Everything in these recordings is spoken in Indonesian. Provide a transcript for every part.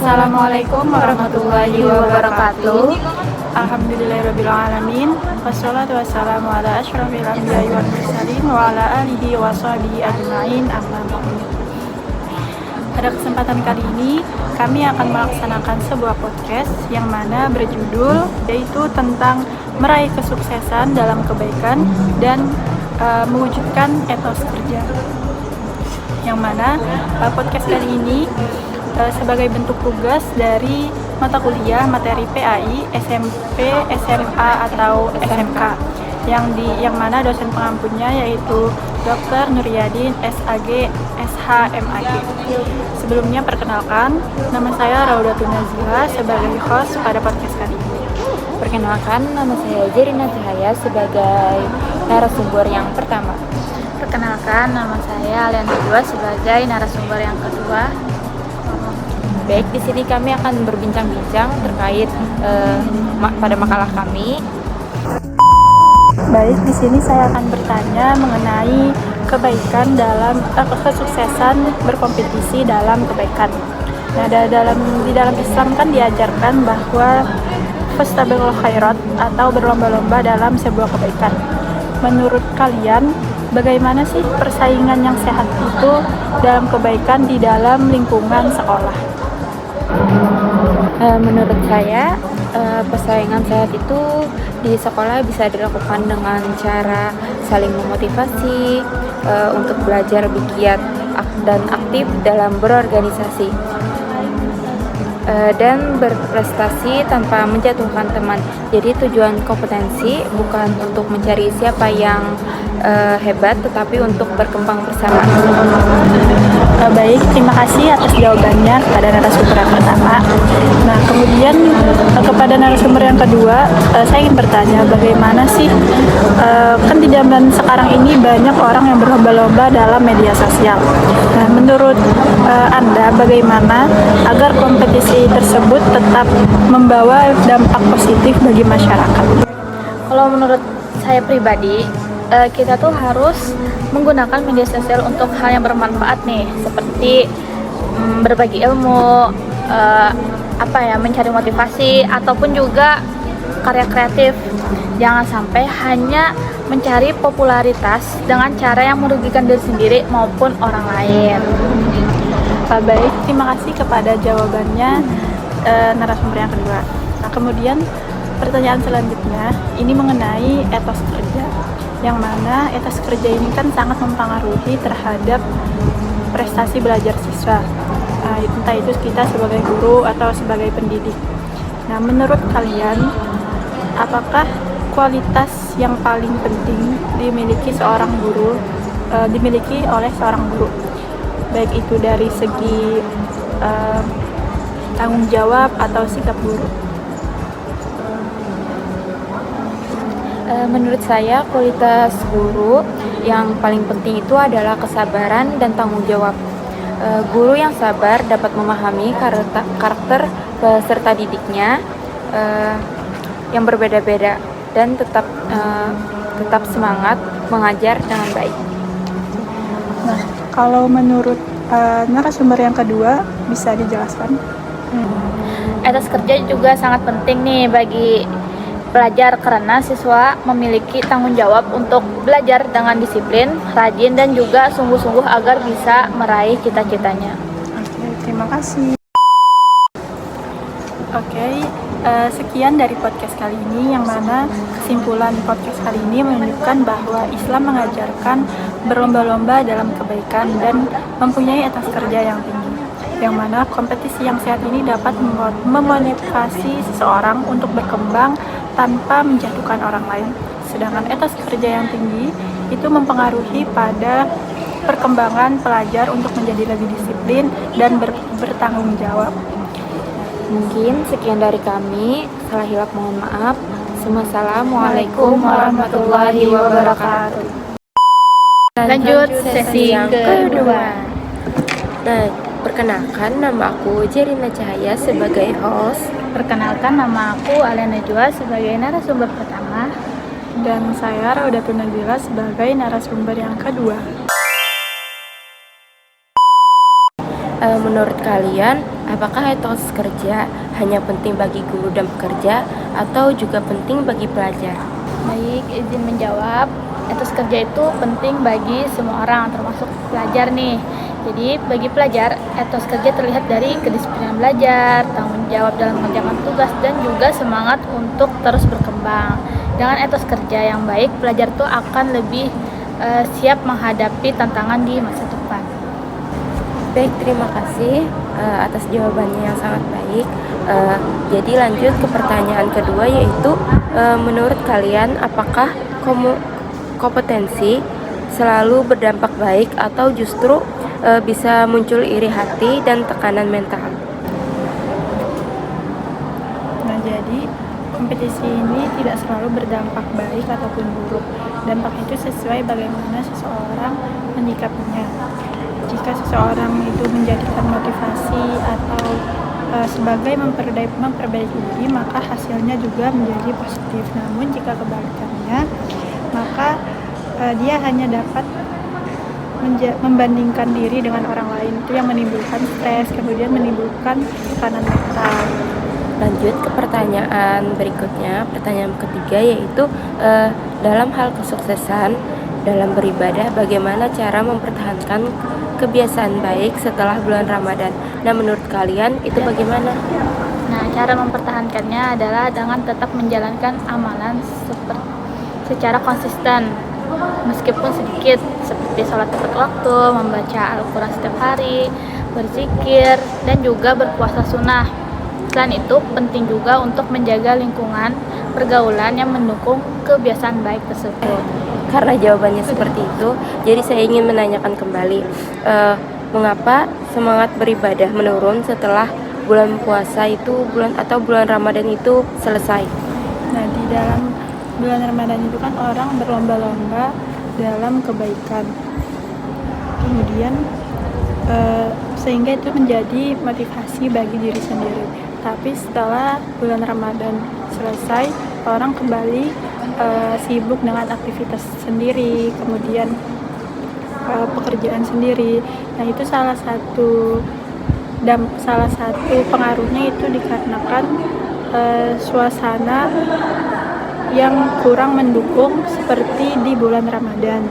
Assalamualaikum warahmatullahi wabarakatuh. Alhamdulillahirrabbilalamin. Wassalatu wassalamu ala asyrafil anbiya'i wal mursalin wa ala alihi wa sahbihi ajma'in, amma ba'du. Pada kesempatan kali ini kami akan melaksanakan sebuah podcast yang mana berjudul yaitu tentang meraih kesuksesan dalam kebaikan dan mewujudkan etos kerja. Yang mana podcast kali ini sebagai bentuk tugas dari mata kuliah materi PAI, SMP, SMA atau SMK yang mana dosen pengampunya yaitu Dr. Nuryadin SAG SHMAG. Sebelumnya perkenalkan, nama saya Raudatun Nazila sebagai host pada podcast kali ini. Perkenalkan, nama saya Jerina Cahaya sebagai narasumber yang pertama. Perkenalkan, nama saya Aliana Dua sebagai narasumber yang kedua. Baik, di sini kami akan berbincang-bincang terkait pada makalah kami. Baik, di sini saya akan bertanya mengenai kebaikan dalam kesuksesan berkompetisi dalam kebaikan. Nah, di dalam Islam kan diajarkan bahwa fastabiqul khairat atau berlomba-lomba dalam sebuah kebaikan. Menurut kalian, bagaimana sih persaingan yang sehat itu dalam kebaikan di dalam lingkungan sekolah? Menurut saya, persaingan sehat itu di sekolah bisa dilakukan dengan cara saling memotivasi untuk belajar lebih giat dan aktif dalam berorganisasi dan berprestasi tanpa menjatuhkan teman. Jadi tujuan kompetensi bukan untuk mencari siapa yang hebat, tetapi untuk berkembang bersama. Baik, terima kasih atas jawabannya kepada narasumber yang pertama. Nah, kemudian kepada narasumber yang kedua, saya ingin bertanya bagaimana sih kan di zaman sekarang ini banyak orang yang berlomba-lomba dalam media sosial. Nah, menurut Anda bagaimana agar kompetisi tersebut tetap membawa dampak positif bagi masyarakat? Kalau menurut saya pribadi, kita tuh harus menggunakan media sosial untuk hal yang bermanfaat nih, seperti berbagi ilmu, mencari motivasi ataupun juga karya kreatif. Jangan sampai hanya mencari popularitas dengan cara yang merugikan diri sendiri maupun orang lain. Baik, terima kasih kepada jawabannya narasumber yang kedua. Nah, kemudian pertanyaan selanjutnya ini mengenai etos kerja, yang mana etos kerja ini kan sangat mempengaruhi terhadap prestasi belajar siswa, entah itu kita sebagai guru atau sebagai pendidik. Nah, menurut kalian, apakah kualitas yang paling penting dimiliki oleh seorang guru, baik itu dari segi tanggung jawab atau sikap guru? Menurut saya, kualitas guru yang paling penting itu adalah kesabaran dan tanggung jawab. Guru yang sabar dapat memahami karakter peserta didiknya yang berbeda-beda dan tetap semangat mengajar dengan baik. Nah, kalau menurut narasumber yang kedua, bisa dijelaskan? Etos kerja juga sangat penting nih bagi pelajar karena siswa memiliki tanggung jawab untuk belajar dengan disiplin, rajin, dan juga sungguh-sungguh agar bisa meraih cita-citanya. Oke, terima kasih. Sekian dari podcast kali ini, yang mana kesimpulan podcast kali ini menunjukkan bahwa Islam mengajarkan berlomba-lomba dalam kebaikan dan mempunyai etos kerja yang tinggi, yang mana kompetisi yang sehat ini dapat memotivasi seseorang untuk berkembang tanpa menjatuhkan orang lain. Sedangkan etos kerja yang tinggi itu mempengaruhi pada perkembangan pelajar untuk menjadi lebih disiplin dan bertanggung jawab. Mungkin sekian dari kami. Salah hilaf mohon maaf. Assalamualaikum warahmatullahi wabarakatuh. Lanjut sesi yang kedua. Nah, perkenalkan, nama aku Jerina Cahaya sebagai host. Perkenalkan, nama aku Aliana Dua sebagai narasumber pertama. Dan saya Raudatun Nazila sebagai narasumber yang kedua. Menurut kalian, apakah etos kerja hanya penting bagi guru dan pekerja atau juga penting bagi pelajar? Baik, izin menjawab. Etos kerja itu penting bagi semua orang, termasuk pelajar nih. Jadi, bagi pelajar, etos kerja terlihat dari kedisiplinan belajar, tanggung jawab dalam mengerjakan tugas, dan juga semangat untuk terus berkembang. Dengan etos kerja yang baik, pelajar tuh akan lebih siap menghadapi tantangan di masa depan. Baik, terima kasih atas jawabannya yang sangat baik. Jadi lanjut ke pertanyaan kedua, yaitu menurut kalian apakah kompetensi selalu berdampak baik atau justru bisa muncul iri hati dan tekanan mental? Nah, jadi kompetisi ini tidak selalu berdampak baik ataupun buruk. Dampak itu sesuai bagaimana seseorang menyikapinya. Jika seseorang itu menjadikan motivasi atau sebagai memperbaiki diri, maka hasilnya juga menjadi positif. Namun jika kebalikannya, maka dia hanya dapat membandingkan diri dengan orang lain, itu yang menimbulkan stres, kemudian menimbulkan tekanan mental. Lanjut ke pertanyaan berikutnya, pertanyaan ketiga, yaitu dalam hal kesuksesan dalam beribadah, bagaimana cara mempertahankan kebiasaan baik setelah bulan Ramadan? Nah, menurut kalian itu bagaimana? Nah, cara mempertahankannya adalah dengan tetap menjalankan amalan secara konsisten, meskipun sedikit, seperti sholat tepat waktu, membaca Al-Quran setiap hari, berzikir, dan juga berpuasa sunnah. Selain itu, penting juga untuk menjaga lingkungan pergaulan yang mendukung kebiasaan baik tersebut. Karena jawabannya seperti itu, jadi saya ingin menanyakan kembali, mengapa semangat beribadah menurun setelah bulan puasa itu bulan Ramadan itu selesai? Nah, di dalam bulan Ramadan itu kan orang berlomba-lomba dalam kebaikan. Kemudian sehingga itu menjadi motivasi bagi diri sendiri. Tapi setelah bulan Ramadan selesai, orang kembali sibuk dengan aktivitas sendiri, kemudian pekerjaan sendiri. Nah, itu salah satu pengaruhnya itu dikarenakan suasana yang kurang mendukung seperti di bulan Ramadan.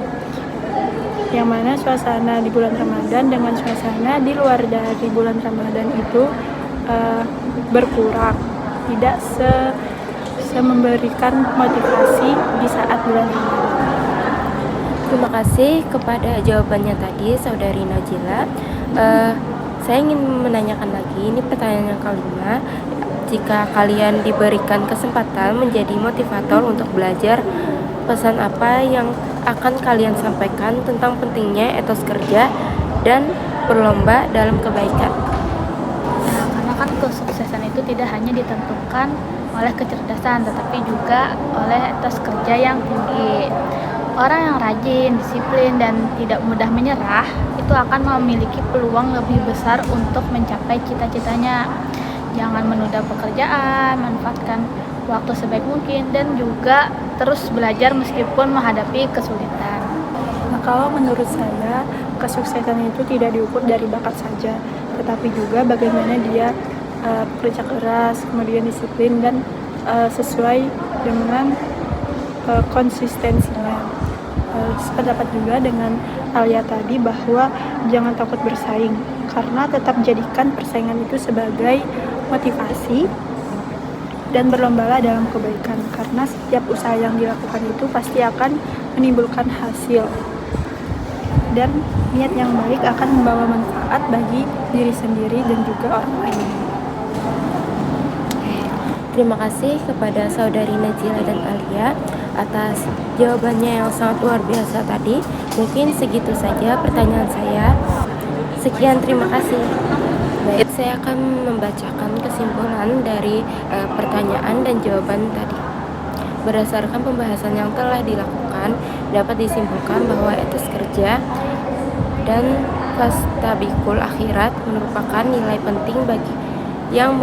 Yang mana suasana di bulan Ramadan dengan suasana di luar dari bulan Ramadan itu berkurang, tidak memberikan motivasi di saat bulan Ramadan. Terima kasih kepada jawabannya tadi, Saudari Najila. Saya ingin menanyakan lagi, ini pertanyaan yang kelima. Jika kalian diberikan kesempatan menjadi motivator untuk belajar, pesan apa yang akan kalian sampaikan tentang pentingnya etos kerja dan berlomba dalam kebaikan? Nah, karena kan kesuksesan itu tidak hanya ditentukan oleh kecerdasan, tetapi juga oleh etos kerja yang tinggi. Orang yang rajin, disiplin, dan tidak mudah menyerah itu akan memiliki peluang lebih besar untuk mencapai cita-citanya. Jangan menunda pekerjaan, manfaatkan waktu sebaik mungkin, dan juga terus belajar meskipun menghadapi kesulitan. Nah, kalau menurut saya, kesuksesan itu tidak diukur dari bakat saja, tetapi juga bagaimana dia bekerja keras, kemudian disiplin, dan sesuai dengan konsistensinya. Sependapat juga dengan Alia tadi bahwa jangan takut bersaing, karena tetap jadikan persaingan itu sebagai motivasi dan berlombalah dalam kebaikan, karena setiap usaha yang dilakukan itu pasti akan menimbulkan hasil, dan niat yang baik akan membawa manfaat bagi diri sendiri dan juga orang lain. Terima kasih kepada Saudari Najila dan Alia atas jawabannya yang sangat luar biasa tadi. Mungkin segitu saja pertanyaan saya. Sekian, terima kasih. Baik, saya akan membacakan kesimpulan dari pertanyaan dan jawaban tadi. Berdasarkan pembahasan yang telah dilakukan, dapat disimpulkan bahwa etos kerja dan fastabikul akhirat merupakan nilai penting bagi yang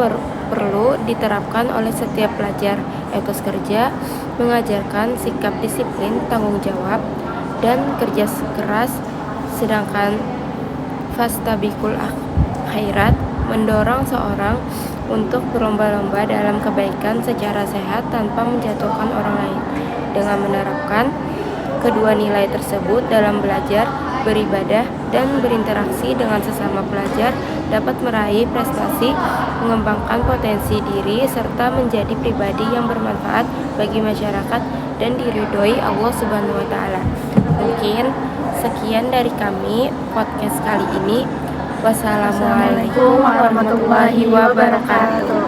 perlu diterapkan oleh setiap pelajar. Etos kerja mengajarkan sikap disiplin, tanggung jawab, dan kerja keras, sedangkan fastabikul khairat, mendorong seorang untuk berlomba-lomba dalam kebaikan secara sehat tanpa menjatuhkan orang lain. Dengan menerapkan kedua nilai tersebut dalam belajar, beribadah, dan berinteraksi dengan sesama pelajar dapat meraih prestasi, mengembangkan potensi diri, serta menjadi pribadi yang bermanfaat bagi masyarakat dan diridhoi Allah Subhanahu wa Ta'ala. Mungkin sekian dari kami podcast kali ini. Wassalamualaikum warahmatullahi wabarakatuh.